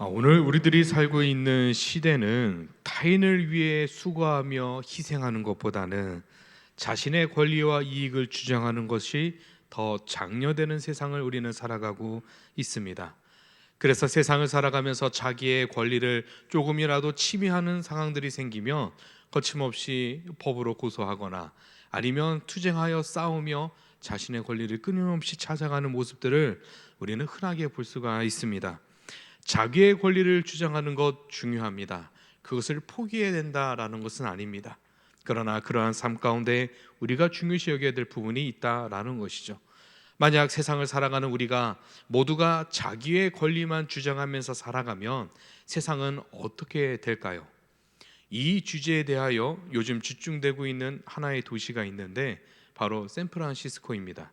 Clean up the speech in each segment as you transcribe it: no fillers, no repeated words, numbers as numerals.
오늘 우리들이 살고 있는 시대는 타인을 위해 수고하며 희생하는 것보다는 자신의 권리와 이익을 주장하는 것이 더 장려되는 세상을 우리는 살아가고 있습니다. 그래서 세상을 살아가면서 자기의 권리를 조금이라도 침해하는 상황들이 생기면 거침없이 법으로 고소하거나 아니면 투쟁하여 싸우며 자신의 권리를 끊임없이 찾아가는 모습들을 우리는 흔하게 볼 수가 있습니다. 자기의 권리를 주장하는 것 중요합니다. 그것을 포기해야 된다라는 것은 아닙니다. 그러나 그러한 삶 가운데 우리가 중요시 여겨야 될 부분이 있다라는 것이죠. 만약 세상을 살아가는 우리가 모두가 자기의 권리만 주장하면서 살아가면 세상은 어떻게 될까요? 이 주제에 대하여 요즘 집중되고 있는 하나의 도시가 있는데 바로 샌프란시스코입니다.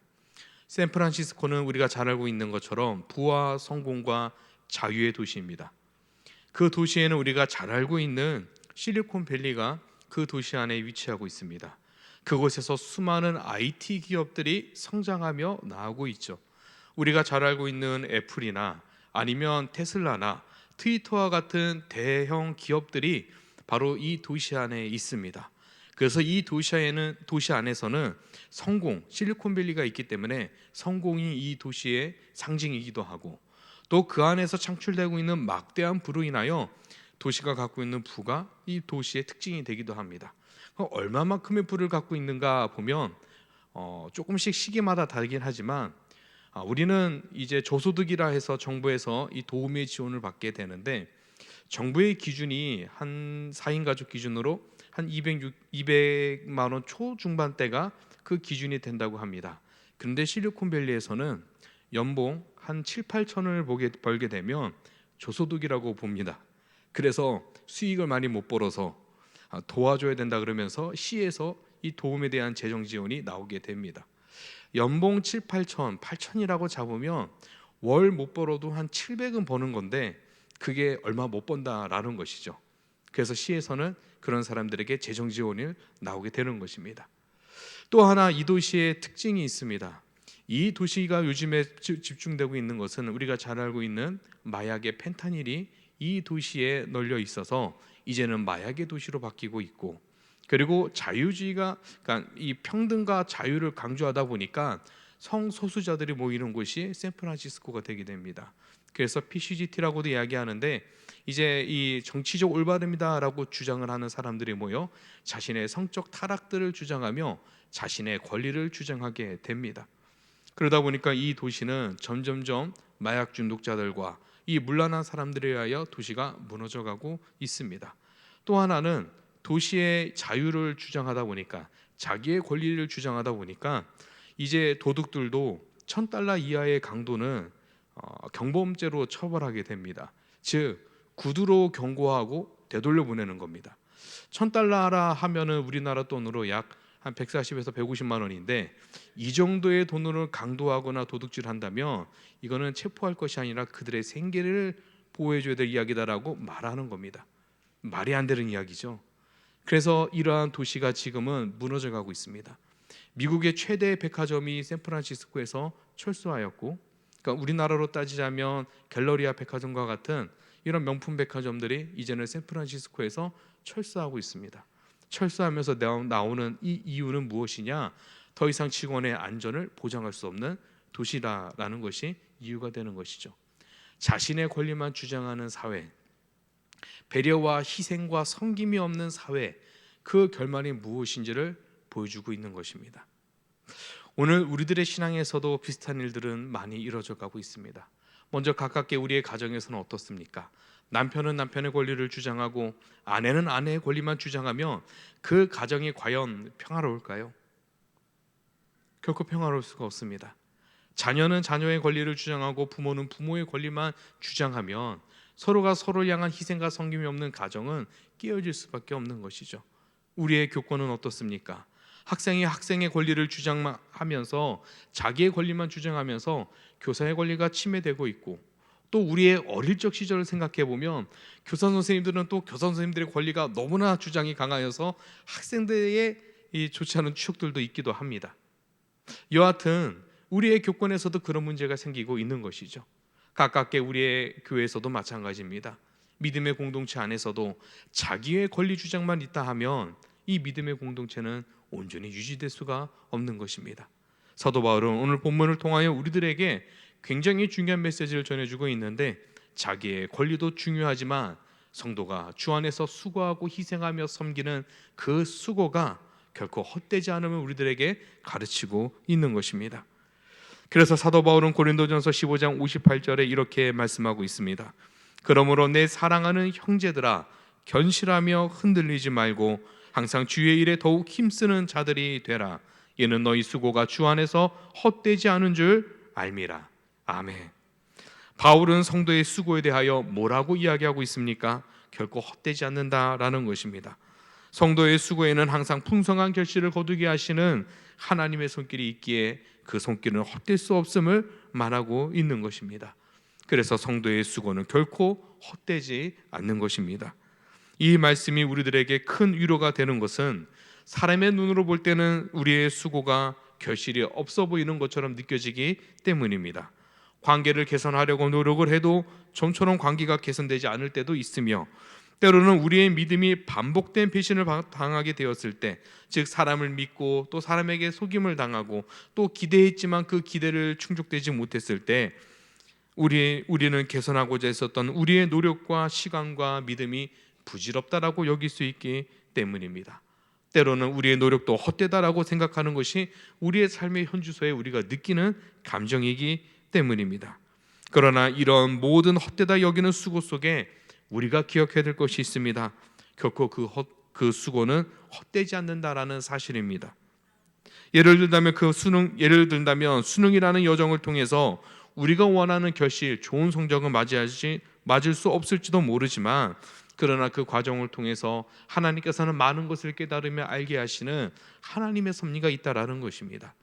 샌프란시스코는 우리가 잘 알고 있는 것처럼 부와 성공과 자유의 도시입니다. 그 도시에는 우리가 잘 알고 있는 실리콘밸리가 그 도시 안에 위치하고 있습니다. 그곳에서 수많은 IT 기업들이 성장하며 나오고 있죠. 우리가 잘 알고 있는 애플이나 아니면 테슬라나 트위터와 같은 대형 기업들이 바로 이 도시 안에 있습니다. 그래서 이 도시 안에서는 성공, 실리콘밸리가 있기 때문에 성공이 이 도시의 상징이기도 하고 또 그 안에서 창출되고 있는 막대한 부로 인하여 도시가 갖고 있는 부가 이 도시의 특징이 되기도 합니다. 얼마만큼의 부를 갖고 있는가 보면 조금씩 시기마다 다르긴 하지만 우리는 이제 저소득이라 해서 정부에서 이 도움의 지원을 받게 되는데 정부의 기준이 한 4인 가족 기준으로 한 200만 원 초중반대가 그 기준이 된다고 합니다. 그런데 실리콘밸리에서는 연봉 한 7, 8천을 벌게 되면 저소득이라고 봅니다. 그래서 수익을 많이 못 벌어서 도와줘야 된다 그러면서 시에서 이 도움에 대한 재정 지원이 나오게 됩니다. 연봉 7, 8천, 8천이라고 잡으면 월 못 벌어도 한 700은 버는 건데 그게 얼마 못 번다라는 것이죠. 그래서 시에서는 그런 사람들에게 재정 지원이 나오게 되는 것입니다. 또 하나 이 도시의 특징이 있습니다. 이 도시가 요즘에 집중되고 있는 것은 우리가 잘 알고 있는 마약의 펜타닐이 이 도시에 널려 있어서 이제는 마약의 도시로 바뀌고 있고 그리고 자유주의가 그러니까 이 평등과 자유를 강조하다 보니까 성소수자들이 모이는 곳이 샌프란시스코가 되게 됩니다. 그래서 PCGT라고도 이야기하는데 이제 이 정치적 올바름이다라고 주장을 하는 사람들이 모여 자신의 성적 타락들을 주장하며 자신의 권리를 주장하게 됩니다. 그러다 보니까 이 도시는 점점점 마약 중독자들과 이 문란한 사람들에 의하여 도시가 무너져가고 있습니다. 또 하나는 도시의 자유를 주장하다 보니까 자기의 권리를 주장하다 보니까 이제 도둑들도 1,000달러 이하의 강도는 경범죄로 처벌하게 됩니다. 즉 구두로 경고하고 되돌려 보내는 겁니다. 1,000달러라 하면은 우리나라 돈으로 약 한 140에서 150만 원인데 이 정도의 돈으로 강도하거나 도둑질한다면 이거는 체포할 것이 아니라 그들의 생계를 보호해줘야 될 이야기다라고 말하는 겁니다. 말이 안 되는 이야기죠. 그래서 이러한 도시가 지금은 무너져가고 있습니다. 미국의 최대 백화점이 샌프란시스코에서 철수하였고, 그러니까 우리나라로 따지자면 갤러리아 백화점과 같은 이런 명품 백화점들이 이제는 샌프란시스코에서 철수하고 있습니다. 철수하면서 나오는 이 이유는 무엇이냐? 더 이상 직원의 안전을 보장할 수 없는 도시라는 것이 이유가 되는 것이죠. 자신의 권리만 주장하는 사회, 배려와 희생과 섬김이 없는 사회, 그 결말이 무엇인지를 보여주고 있는 것입니다. 오늘 우리들의 신앙에서도 비슷한 일들은 많이 이루어져 가고 있습니다. 먼저 가깝게 우리의 가정에서는 어떻습니까? 남편은 남편의 권리를 주장하고 아내는 아내의 권리만 주장하면 그 가정이 과연 평화로울까요? 결코 평화로울 수가 없습니다. 자녀는 자녀의 권리를 주장하고 부모는 부모의 권리만 주장하면 서로가 서로를 향한 희생과 섬김이 없는 가정은 깨어질 수밖에 없는 것이죠. 우리의 교권은 어떻습니까? 학생이 학생의 권리를 주장하면서 자기의 권리만 주장하면서 교사의 권리가 침해되고 있고 또 우리의 어릴 적 시절을 생각해 보면 교사 선생님들은 또 교사 선생님들의 권리가 너무나 주장이 강하여서 학생들의 이 좋지 않은 추억들도 있기도 합니다. 여하튼 우리의 교권에서도 그런 문제가 생기고 있는 것이죠. 가깝게 우리의 교회에서도 마찬가지입니다. 믿음의 공동체 안에서도 자기의 권리 주장만 있다 하면 이 믿음의 공동체는 온전히 유지될 수가 없는 것입니다. 사도 바울은 오늘 본문을 통하여 우리들에게 굉장히 중요한 메시지를 전해주고 있는데, 자기의 권리도 중요하지만 성도가 주 안에서 수고하고 희생하며 섬기는 그 수고가 결코 헛되지 않음을 우리들에게 가르치고 있는 것입니다. 그래서 사도 바울은 고린도전서 15장 58절에 이렇게 말씀하고 있습니다. 그러므로 내 사랑하는 형제들아, 견실하며 흔들리지 말고 항상 주의 일에 더욱 힘쓰는 자들이 되라. 이는 너희 수고가 주 안에서 헛되지 않은 줄 알미라. 아멘. 바울은 성도의 수고에 대하여 뭐라고 이야기하고 있습니까? 결코 헛되지 않는다라는 것입니다. 성도의 수고에는 항상 풍성한 결실을 거두게 하시는 하나님의 손길이 있기에 그 손길은 헛될 수 없음을 말하고 있는 것입니다. 그래서 성도의 수고는 결코 헛되지 않는 것입니다. 이 말씀이 우리들에게 큰 위로가 되는 것은 사람의 눈으로 볼 때는 우리의 수고가 결실이 없어 보이는 것처럼 느껴지기 때문입니다. 관계를 개선하려고 노력을 해도 좀처럼 관계가 개선되지 않을 때도 있으며, 때로는 우리의 믿음이 반복된 배신을 당하게 되었을 때, 즉 사람을 믿고 또 사람에게 속임을 당하고 또 기대했지만 그 기대를 충족되지 못했을 때 우리는 개선하고자 했었던 우리의 노력과 시간과 믿음이 부질없다라고 여길 수 있기 때문입니다. 때로는 우리의 노력도 헛되다라고 생각하는 것이 우리의 삶의 현주소에 우리가 느끼는 감정이기 때문입니다. 그러나 이런 모든 헛되다 여기는 수고 속에 우리가 기억해야 될 것이 있습니다. 결코 그 수고는 헛되지 않는다라는 사실입니다. 예를 들다면 수능이라는 여정을 통해서 우리가 원하는 결실, 좋은 성적은 맞을 수 없을지도 모르지만, 그러나 그 과정을 통해서 하나님께서는 많은 것을 깨달으며 알게 하시는 하나님의 섭리가 있다라는 것입니다.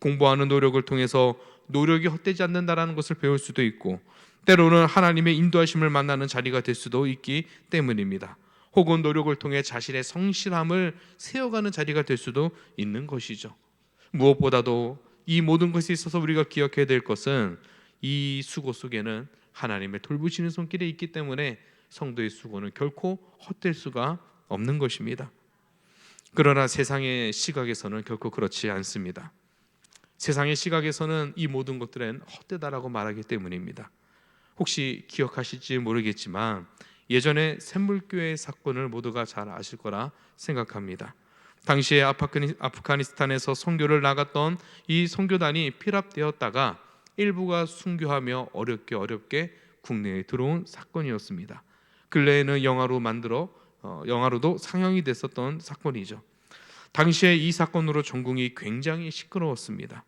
공부하는 노력을 통해서 노력이 헛되지 않는다라는 것을 배울 수도 있고, 때로는 하나님의 인도하심을 만나는 자리가 될 수도 있기 때문입니다. 혹은 노력을 통해 자신의 성실함을 세워가는 자리가 될 수도 있는 것이죠. 무엇보다도 이 모든 것에 있어서 우리가 기억해야 될 것은 이 수고 속에는 하나님의 돌보시는 손길이 있기 때문에 성도의 수고는 결코 헛될 수가 없는 것입니다. 그러나 세상의 시각에서는 결코 그렇지 않습니다. 세상의 시각에서는 이 모든 것들은 헛되다라고 말하기 때문입니다. 혹시 기억하실지 모르겠지만 예전에 샘물교회 사건을 모두가 잘 아실 거라 생각합니다. 당시에 아프가니스탄에서 선교를 나갔던 이 선교단이 피랍되었다가 일부가 순교하며 어렵게 국내에 들어온 사건이었습니다. 근래에는 영화로도 상영이 됐었던 사건이죠. 당시에 이 사건으로 전국이 굉장히 시끄러웠습니다.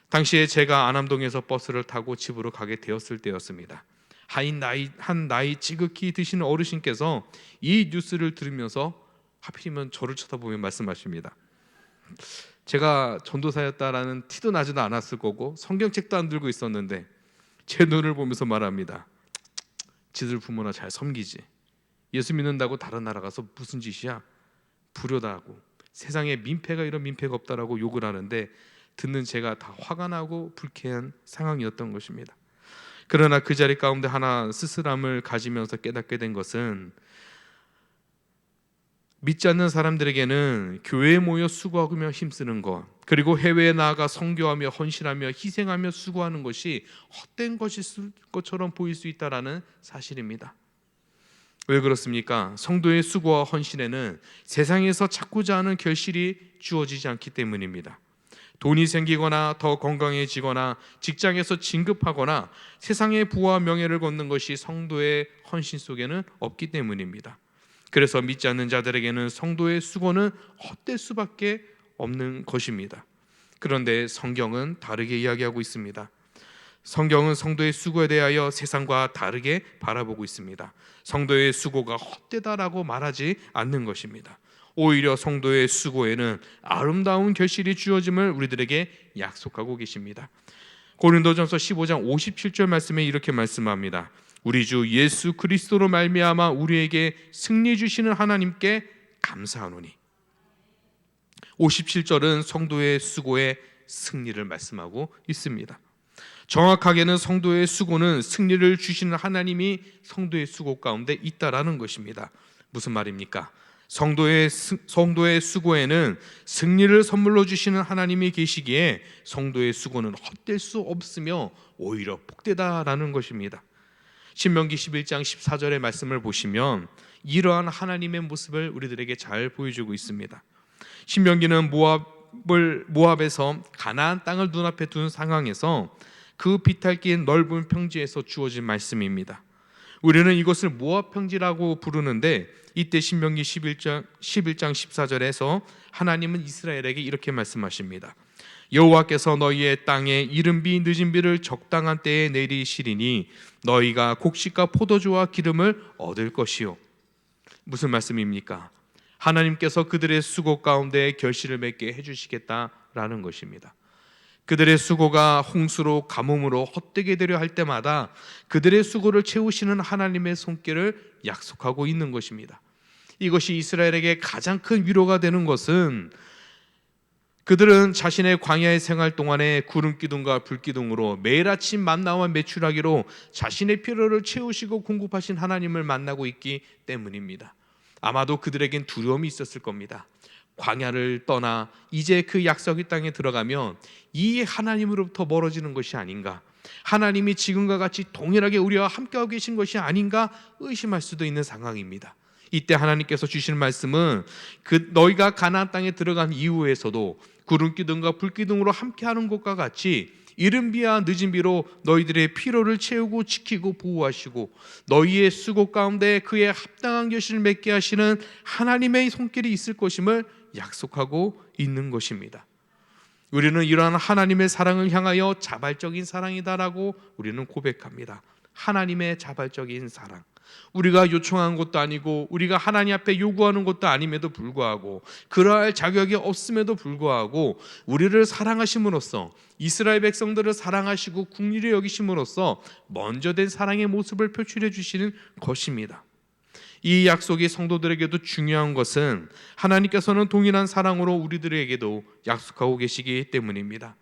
당시에 제가 안암동에서 버스를 타고 집으로 가게 되었을 때였습니다. 한 나이 지극히 드시는 어르신께서 이 뉴스를 들으면서 하필이면 저를 쳐다보며 말씀하십니다. 제가 전도사였다라는 티도 나지도 않았을 거고 성경책도 안 들고 있었는데 제 눈을 보면서 말합니다. 지들 부모나 잘 섬기지. 예수 믿는다고 다른 나라 가서 무슨 짓이야? 불효다고. 세상에 민폐가 이런 민폐가 없다라고 욕을 하는데 듣는 제가 다 화가 나고 불쾌한 상황이었던 것입니다. 그러나 그 자리 가운데 하나 쓸쓸함을 가지면서 깨닫게 된 것은, 믿지 않는 사람들에게는 교회에 모여 수고하며 힘쓰는 것, 그리고 해외에 나아가 선교하며 헌신하며 희생하며 수고하는 것이 헛된 것일 것처럼 보일 수 있다라는 사실입니다. 왜 그렇습니까? 성도의 수고와 헌신에는 세상에서 찾고자 하는 결실이 주어지지 않기 때문입니다. 돈이 생기거나 더 건강해지거나 직장에서 진급하거나 세상의 부와 명예를 걷는 것이 성도의 헌신 속에는 없기 때문입니다. 그래서 믿지 않는 자들에게는 성도의 수고는 헛될 수밖에 없는 것입니다. 그런데 성경은 다르게 이야기하고 있습니다. 성경은 성도의 수고에 대하여 세상과 다르게 바라보고 있습니다. 성도의 수고가 헛되다라고 말하지 않는 것입니다. 오히려 성도의 수고에는 아름다운 결실이 주어짐을 우리들에게 약속하고 계십니다. 고린도전서 15장 57절 말씀에 이렇게 말씀합니다. 우리 주 예수 그리스도로 말미암아 우리에게 승리 주시는 하나님께 감사하노니. 57절은 성도의 수고의 승리를 말씀하고 있습니다. 정확하게는 성도의 수고는 승리를 주시는 하나님이 성도의 수고 가운데 있다라는 것입니다. 무슨 말입니까? 성도의 수고에는 승리를 선물로 주시는 하나님이 계시기에 성도의 수고는 헛될 수 없으며 오히려 복되다라는 것입니다. 신명기 11장 14절의 말씀을 보시면 이러한 하나님의 모습을 우리들에게 잘 보여주고 있습니다. 신명기는 모압에서 가나안 땅을 눈앞에 둔 상황에서 그 비탈긴 넓은 평지에서 주어진 말씀입니다. 우리는 이것을 모압 평지라고 부르는데 이때 신명기 11장 14절에서 하나님은 이스라엘에게 이렇게 말씀하십니다. 여호와께서 너희의 땅에 이른 비 늦은 비를 적당한 때에 내리시리니 너희가 곡식과 포도주와 기름을 얻을 것이요. 무슨 말씀입니까? 하나님께서 그들의 수고 가운데 결실을 맺게 해주시겠다라는 것입니다. 그들의 수고가 홍수로 가뭄으로 헛되게 되려 할 때마다 그들의 수고를 채우시는 하나님의 손길을 약속하고 있는 것입니다. 이것이 이스라엘에게 가장 큰 위로가 되는 것은 그들은 자신의 광야의 생활 동안에 구름기둥과 불기둥으로 매일 아침 만나와 메추라기로 자신의 필요를 채우시고 공급하신 하나님을 만나고 있기 때문입니다. 아마도 그들에겐 두려움이 있었을 겁니다. 광야를 떠나 이제 그 약속의 땅에 들어가면 이 하나님으로부터 멀어지는 것이 아닌가, 하나님이 지금과 같이 동일하게 우리와 함께하고 계신 것이 아닌가 의심할 수도 있는 상황입니다. 이때 하나님께서 주시는 말씀은 너희가 가나안 땅에 들어간 이후에서도 구름기둥과 불기둥으로 함께하는 것과 같이 이른 비와 늦은 비로 너희들의 필요를 채우고 지키고 보호하시고 너희의 수고 가운데 그의 합당한 결실을 맺게 하시는 하나님의 손길이 있을 것임을 약속하고 있는 것입니다. 우리는 이러한 하나님의 사랑을 향하여 자발적인 사랑이다라고 우리는 고백합니다. 하나님의 자발적인 사랑. 우리가 요청한 것도 아니고 우리가 하나님 앞에 요구하는 것도 아님에도 불구하고 그러할 자격이 없음에도 불구하고 우리를 사랑하심으로써 이스라엘 백성들을 사랑하시고 긍휼히 여기심으로써 먼저 된 사랑의 모습을 표출해 주시는 것입니다. 이 약속이 성도들에게도 중요한 것은 하나님께서는 동일한 사랑으로 우리들에게도 약속하고 계시기 때문입니다.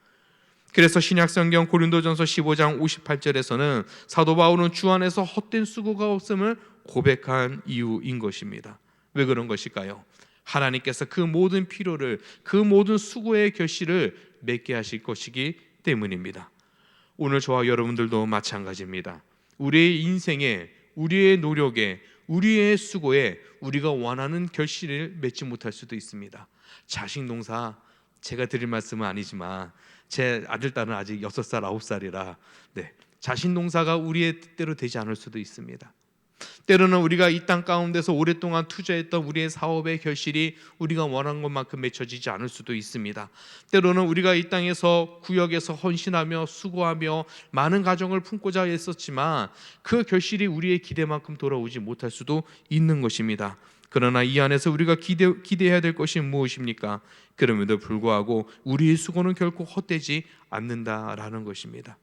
그래서 신약성경 고린도전서 15장 58절에서는 사도 바울은 주 안에서 헛된 수고가 없음을 고백한 이유인 것입니다. 왜 그런 것일까요? 하나님께서 그 모든 필요를, 그 모든 수고의 결실을 맺게 하실 것이기 때문입니다. 오늘 저와 여러분들도 마찬가지입니다. 우리의 인생에, 우리의 노력에, 우리의 수고에 우리가 원하는 결실을 맺지 못할 수도 있습니다. 자식 농사, 제가 드릴 말씀은 아니지만 제 아들 딸은 아직 6살, 9살이라 자식 농사가 우리의 뜻대로 되지 않을 수도 있습니다. 때로는 우리가 이 땅 가운데서 오랫동안 투자했던 우리의 사업의 결실이 우리가 원하는 것만큼 맺혀지지 않을 수도 있습니다. 때로는 우리가 이 땅에서 구역에서 헌신하며 수고하며 많은 가정을 품고자 했었지만 그 결실이 우리의 기대만큼 돌아오지 못할 수도 있는 것입니다. 그러나 이 안에서 우리가 기대해야 될 것이 무엇입니까? 그럼에도 불구하고 우리의 수고는 결코 헛되지 않는다라는 것입니다.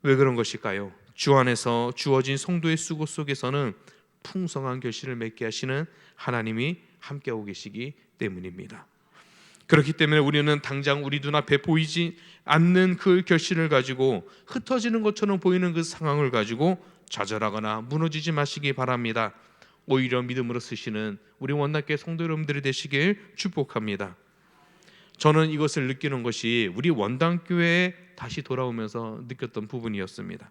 왜 그런 것일까요? 주 안에서 주어진 성도의 수고 속에서는 풍성한 결실을 맺게 하시는 하나님이 함께하고 계시기 때문입니다. 그렇기 때문에 우리는 당장 우리 눈앞에 보이지 않는 그 결실을 가지고 흩어지는 것처럼 보이는 그 상황을 가지고 좌절하거나 무너지지 마시기 바랍니다. 오히려 믿음으로 쓰시는 우리 원나교회 성도 여러분들이 되시길 축복합니다. 저는 이것을 느끼는 것이 우리 원당교회에 다시 돌아오면서 느꼈던 부분이었습니다.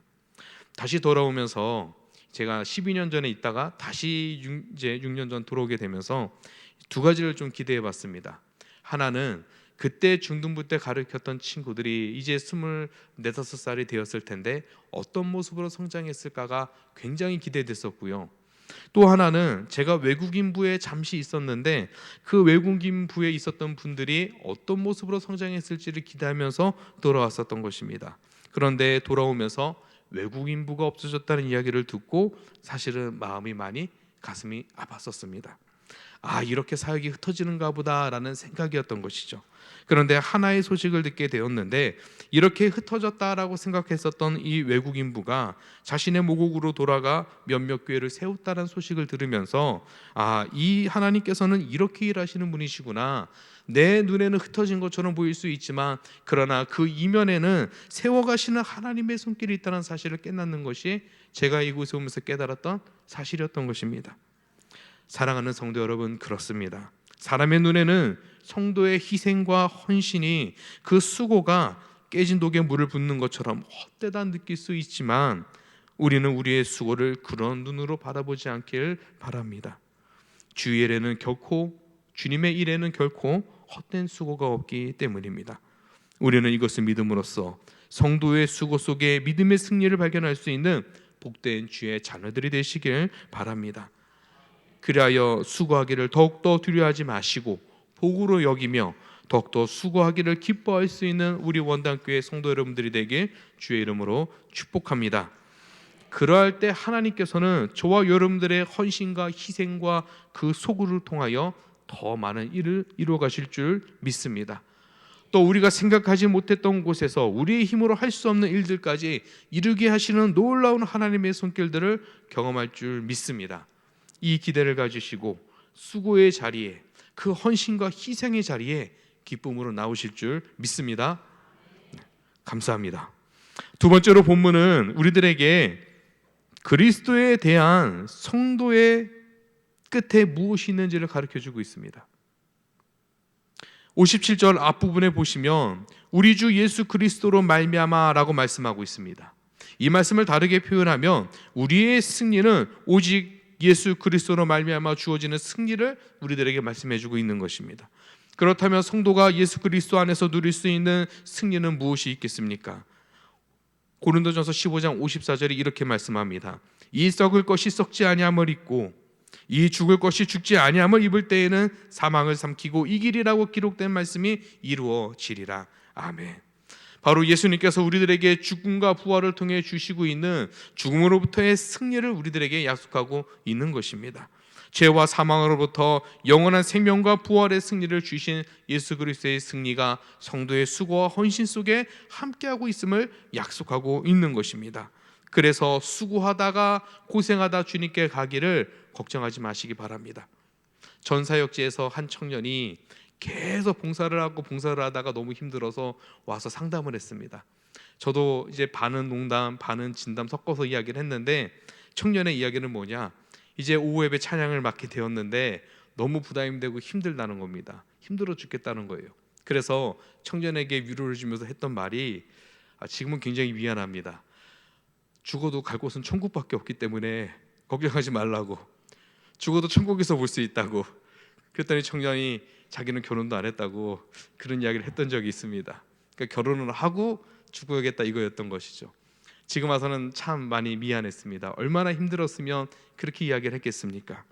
다시 돌아오면서 제가 12년 전에 있다가 다시 이제 6년 전 들어오게 되면서 두 가지를 좀 기대해 봤습니다. 하나는 그때 중등부 때 가르쳤던 친구들이 이제 24, 5살이 되었을 텐데 어떤 모습으로 성장했을까가 굉장히 기대됐었고요. 또 하나는 제가 외국인부에 잠시 있었는데 그 외국인부에 있었던 분들이 어떤 모습으로 성장했을지를 기대하면서 돌아왔었던 것입니다. 그런데 돌아오면서 외국인부가 없어졌다는 이야기를 듣고 사실은 마음이 많이 가슴이 아팠었습니다. 이렇게 사역이 흩어지는가 보다라는 생각이었던 것이죠. 그런데 하나의 소식을 듣게 되었는데, 이렇게 흩어졌다라고 생각했었던 이 외국인부가 자신의 모국으로 돌아가 몇몇 교회를 세웠다는 소식을 들으면서 이 하나님께서는 이렇게 일하시는 분이시구나, 내 눈에는 흩어진 것처럼 보일 수 있지만 그러나 그 이면에는 세워가시는 하나님의 손길이 있다는 사실을 깨닫는 것이 제가 이곳에 오면서 깨달았던 사실이었던 것입니다. 사랑하는 성도 여러분, 그렇습니다. 사람의 눈에는 성도의 희생과 헌신이, 그 수고가 깨진 독에 물을 붓는 것처럼 헛되다 느낄 수 있지만 우리는 우리의 수고를 그런 눈으로 바라보지 않길 바랍니다. 주의 일에는 결코, 주님의 일에는 결코 헛된 수고가 없기 때문입니다. 우리는 이것을 믿음으로써 성도의 수고 속에 믿음의 승리를 발견할 수 있는 복된 주의 자녀들이 되시길 바랍니다. 그리하여 수고하기를 더욱더 두려워하지 마시고 복으로 여기며 더욱더 수고하기를 기뻐할 수 있는 우리 원당교회 성도 여러분들이 되길 주의 이름으로 축복합니다. 그러할 때 하나님께서는 저와 여러분들의 헌신과 희생과 그 소구를 통하여 더 많은 일을 이루어 가실 줄 믿습니다. 또 우리가 생각하지 못했던 곳에서 우리의 힘으로 할 수 없는 일들까지 이루게 하시는 놀라운 하나님의 손길들을 경험할 줄 믿습니다. 이 기대를 가지시고 수고의 자리에, 그 헌신과 희생의 자리에 기쁨으로 나오실 줄 믿습니다. 감사합니다. 두 번째로 본문은 우리들에게 그리스도에 대한 성도의 끝에 무엇이 있는지를 가르쳐주고 있습니다. 57절 앞부분에 보시면 우리 주 예수 그리스도로 말미암아라고 말씀하고 있습니다. 이 말씀을 다르게 표현하면 우리의 승리는 오직 예수 그리스도로 말미암아 주어지는 승리를 우리들에게 말씀해주고 있는 것입니다. 그렇다면 성도가 예수 그리스도 안에서 누릴 수 있는 승리는 무엇이 있겠습니까? 고린도전서 15장 54절이 이렇게 말씀합니다. 이 썩을 것이 썩지 아니함을 입고 이 죽을 것이 죽지 아니함을 입을 때에는 사망을 삼키고 이기리라고 기록된 말씀이 이루어지리라. 아멘. 바로 예수님께서 우리들에게 죽음과 부활을 통해 주시고 있는 죽음으로부터의 승리를 우리들에게 약속하고 있는 것입니다. 죄와 사망으로부터 영원한 생명과 부활의 승리를 주신 예수 그리스도의 승리가 성도의 수고와 헌신 속에 함께하고 있음을 약속하고 있는 것입니다. 그래서 수고하다가 고생하다 주님께 가기를 걱정하지 마시기 바랍니다. 전사역지에서 한 청년이 계속 봉사를 하다가 너무 힘들어서 와서 상담을 했습니다. 저도 이제 반은 농담 반은 진담 섞어서 이야기를 했는데, 청년의 이야기는 뭐냐, 이제 오후 예배 찬양을 맡게 되었는데 너무 부담되고 힘들다는 겁니다. 힘들어 죽겠다는 거예요. 그래서 청년에게 위로를 주면서 했던 말이, 지금은 굉장히 미안합니다. 죽어도 갈 곳은 천국밖에 없기 때문에 걱정하지 말라고, 죽어도 천국에서 볼 수 있다고. 그랬더니 청년이 자기는 결혼도 안 했다고 그런 이야기를 했던 적이 있습니다. 그러니까 결혼을 하고 죽어야겠다 이거였던 것이죠. 지금 와서는 참 많이 미안했습니다. 얼마나 힘들었으면 그렇게 이야기를 했겠습니까?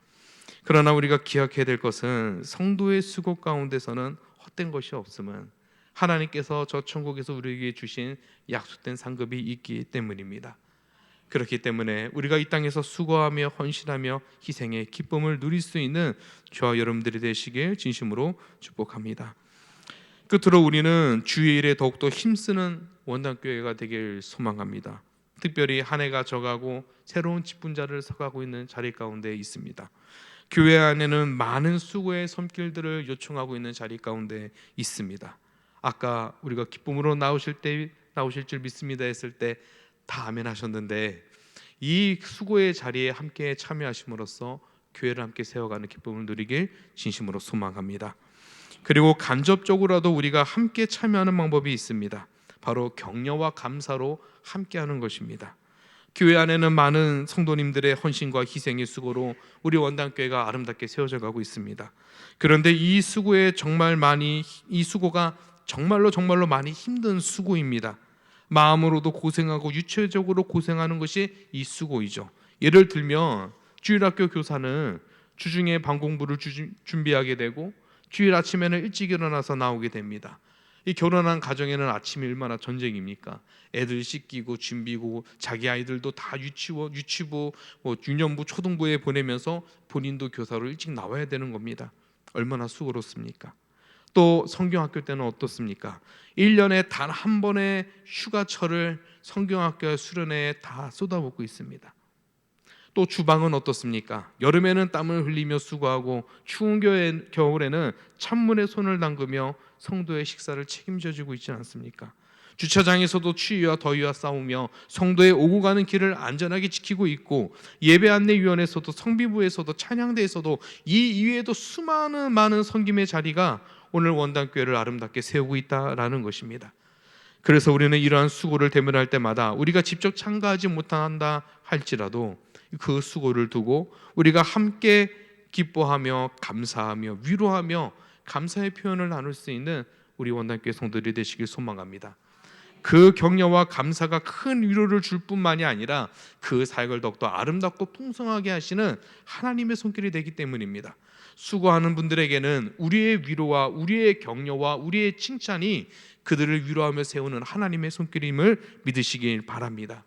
그러나 우리가 기억해야 될 것은 성도의 수고 가운데서는 헛된 것이 없음은 하나님께서 저 천국에서 우리에게 주신 약속된 상급이 있기 때문입니다. 그렇기 때문에 우리가 이 땅에서 수고하며 헌신하며 희생의 기쁨을 누릴 수 있는 저와 여러분들이 되시길 진심으로 축복합니다. 끝으로 우리는 주의 일에 더욱더 힘쓰는 원당교회가 되길 소망합니다. 특별히 한 해가 져가고 새로운 직분자를 서가고 있는 자리 가운데 있습니다. 교회 안에는 많은 수고의 손길들을 요청하고 있는 자리 가운데 있습니다. 아까 우리가 기쁨으로 나오실 줄 믿습니다 했을 때 다 아멘 하셨는데, 이 수고의 자리에 함께 참여하심으로써 교회를 함께 세워가는 기쁨을 누리길 진심으로 소망합니다. 그리고 간접적으로라도 우리가 함께 참여하는 방법이 있습니다. 바로 격려와 감사로 함께하는 것입니다. 교회 안에는 많은 성도님들의 헌신과 희생의 수고로 우리 원당교회가 아름답게 세워져 가고 있습니다. 그런데 이 수고가 정말로 많이 힘든 수고입니다. 마음으로도 고생하고 육체적으로 고생하는 것이 이 수고이죠. 예를 들면 주일학교 교사는 주중에 방공부를 준비하게 되고 주일 아침에는 일찍 일어나서 나오게 됩니다. 이 결혼한 가정에는 아침이 얼마나 전쟁입니까? 애들 씻기고 준비고 자기 아이들도 다 유치부, 유년부, 초등부에 보내면서 본인도 교사로 일찍 나와야 되는 겁니다. 얼마나 수고롭습니까? 또 성경학교 때는 어떻습니까? 1년에 단 한 번의 휴가철을 성경학교 수련회에 다 쏟아붓고 있습니다. 또 주방은 어떻습니까? 여름에는 땀을 흘리며 수고하고 추운 겨울에는 찬물에 손을 담그며 성도의 식사를 책임져주고 있지 않습니까? 주차장에서도 추위와 더위와 싸우며 성도의 오고 가는 길을 안전하게 지키고 있고, 예배 안내위원회에서도 성비부에서도 찬양대에서도 이 이외에도 수많은 많은 섬김의 자리가 오늘 원당교회를 아름답게 세우고 있다라는 것입니다. 그래서 우리는 이러한 수고를 대면할 때마다 우리가 직접 참가하지 못한다 할지라도 그 수고를 두고 우리가 함께 기뻐하며 감사하며 위로하며 감사의 표현을 나눌 수 있는 우리 원당교회 성도들이 되시길 소망합니다. 그 격려와 감사가 큰 위로를 줄 뿐만이 아니라 그 사역을 더욱더 아름답고 풍성하게 하시는 하나님의 손길이 되기 때문입니다. 수고하는 분들에게는 우리의 위로와 우리의 격려와 우리의 칭찬이 그들을 위로하며 세우는 하나님의 손길임을 믿으시길 바랍니다.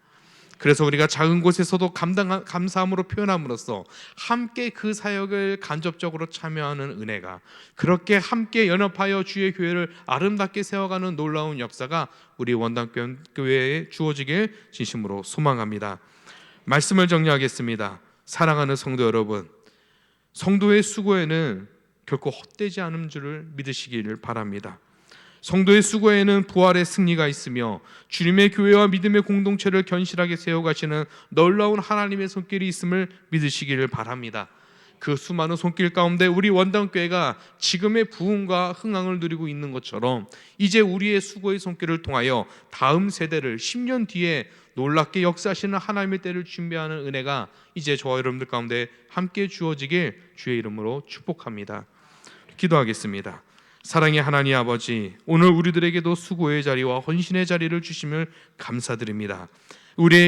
그래서 우리가 작은 곳에서도 감사함으로 표현함으로써 함께 그 사역을 간접적으로 참여하는 은혜가, 그렇게 함께 연합하여 주의 교회를 아름답게 세워가는 놀라운 역사가 우리 원당교회에 주어지길 진심으로 소망합니다. 말씀을 정리하겠습니다. 사랑하는 성도 여러분, 성도의 수고에는 결코 헛되지 않은 줄을 믿으시기를 바랍니다. 성도의 수고에는 부활의 승리가 있으며 주님의 교회와 믿음의 공동체를 견실하게 세워가시는 놀라운 하나님의 손길이 있음을 믿으시기를 바랍니다. 그 수많은 손길 가운데 우리 원당교회가 지금의 부흥과 흥황을 누리고 있는 것처럼 이제 우리의 수고의 손길을 통하여 다음 세대를 10년 뒤에 놀랍게 역사하시는 하나님의 때를 준비하는 은혜가 이제 저와 여러분들 가운데 함께 주어지길 주의 이름으로 축복합니다. 기도하겠습니다. 사랑의 하나님 아버지, 오늘 우리들에게도 수고의 자리와 헌신의 자리를 주심을 감사드립니다. 우리의